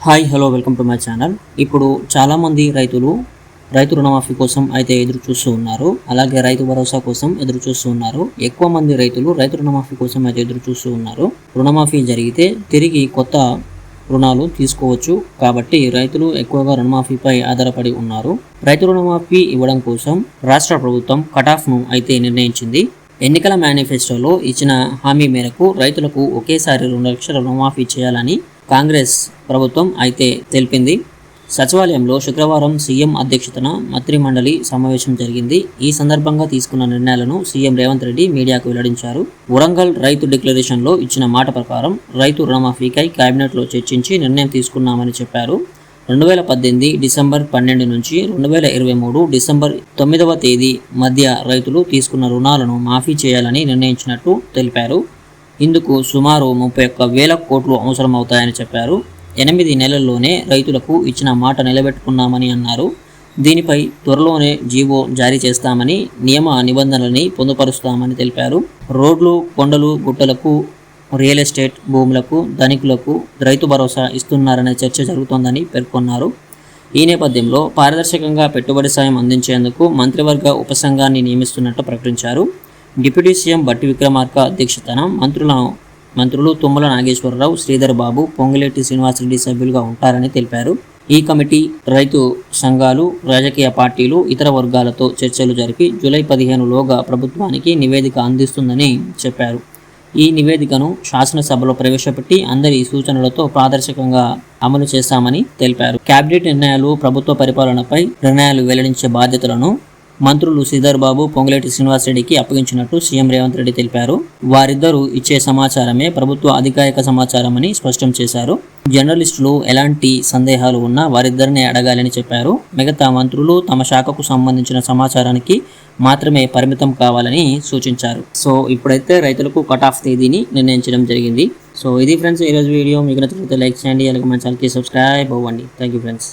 Hi hello welcome to my channel. ఇప్పుడు చాలామంది రైతు రుణమాఫీ కోసం అయితే ఎదురు చూస్తూ ఉన్నారు. అలాగే రైతు భరోసా కోసం ఎదురు చూస్తూ ఉన్నారు. ఎక్కువ మంది రైతు రుణమాఫీ కోసం అయితే ఎదురు చూస్తూ ఉన్నారు. రుణమాఫీ జరిగితే తిరిగి కొత్త రుణాలు తీసుకోవచ్చు కాబట్టి రైతులు ఎక్కువగా రుణమాఫీపై ఆధారపడి ఉన్నారు. రైతు రుణమాఫీ ఇవ్వడం కోసం రాష్ట్ర ప్రభుత్వం కటాఫ్ను అయితే నిర్ణయించింది. ఎన్నికల మేనిఫెస్టోలో ఇచ్చిన హామీ మేరకు రైతులకు ఒకేసారి 2 లక్షల రుణమాఫీ చేయాలని కాంగ్రెస్ ప్రభుత్వం అయితే తెలిపింది. సచివాలయంలో శుక్రవారం సీఎం అధ్యక్షతన మంత్రిమండలి సమావేశం జరిగింది. ఈ సందర్భంగా తీసుకున్న నిర్ణయాలను సీఎం రేవంత్ రెడ్డి మీడియాకు వెల్లడించారు. వరంగల్ రైతు డిక్లరేషన్లో ఇచ్చిన మాట ప్రకారం రైతు రుణమాఫీకై కేబినెట్లో చర్చించి నిర్ణయం తీసుకున్నామని చెప్పారు. 2018 డిసెంబర్ 12 నుంచి 2023 డిసెంబర్ 9వ తేదీ మధ్య రైతులు తీసుకున్న రుణాలను మాఫీ చేయాలని నిర్ణయించినట్టు తెలిపారు. ఇందుకు సుమారు 31,000 కోట్లు అవసరమవుతాయని చెప్పారు. 8 నెలల్లోనే రైతులకు ఇచ్చిన మాట నిలబెట్టుకున్నామని అన్నారు. దీనిపై త్వరలోనే జీవో జారీ చేస్తామని, నియమ నిబంధనలని పొందుపరుస్తామని తెలిపారు. రోడ్లు, కొండలు, గుట్టలకు, రియల్ ఎస్టేట్ భూములకు ధనికులకు రైతు భరోసా ఇస్తున్నారనే చర్చ జరుగుతోందని పేర్కొన్నారు. ఈ నేపథ్యంలో పారదర్శకంగా పెట్టుబడి సాయం అందించేందుకు మంత్రివర్గ ఉపసంఘాన్ని నియమిస్తున్నట్టు ప్రకటించారు. డిప్యూటీ సీఎం బట్టి విక్రమార్క అధ్యక్షతన మంత్రులు తుమ్మల నాగేశ్వరరావు, శ్రీధర్ బాబు, పొంగులేటి శ్రీనివాసరెడ్డి సభ్యులుగా ఉంటారని తెలిపారు. ఈ కమిటీ రైతు సంఘాలు, రాజకీయ పార్టీలు, ఇతర వర్గాలతో చర్చలు జరిపి జూలై 15లోగా ప్రభుత్వానికి నివేదిక అందిస్తుందని చెప్పారు. ఈ నివేదికను శాసనసభలో ప్రవేశపెట్టి అందరి సూచనలతో పారదర్శకంగా అమలు చేస్తామని తెలిపారు. కేబినెట్ నిర్ణయాలు, ప్రభుత్వ పరిపాలనపై నిర్ణయాలు వెల్లడించే బాధ్యతలను మంత్రులు శ్రీధర్ బాబు, పొంగులేటి శ్రీనివాసరెడ్డికి అప్పగించినట్టు సీఎం రేవంత్ రెడ్డి తెలిపారు. వారిద్దరూ ఇచ్చే సమాచారమే ప్రభుత్వ అధికారిక సమాచారమని స్పష్టం చేశారు. జర్నలిస్టులు ఎలాంటి సందేహాలు ఉన్నా వారిద్దరినే అడగాలని చెప్పారు. మిగతా మంత్రులు తమ శాఖకు సంబంధించిన సమాచారానికి మాత్రమే పరిమితం కావాలని సూచించారు. సో ఇప్పుడైతే రైతులకు కట్ ఆఫ్ తేదీని నిర్ణయించడం జరిగింది. సో ఇది ఫ్రెండ్స్ ఈరోజు వీడియో. మీకు నచ్చితే లైక్ చేయండి, అలాగే మన ఛానల్కి సబ్స్క్రైబ్ అవ్వండి. Thank you friends.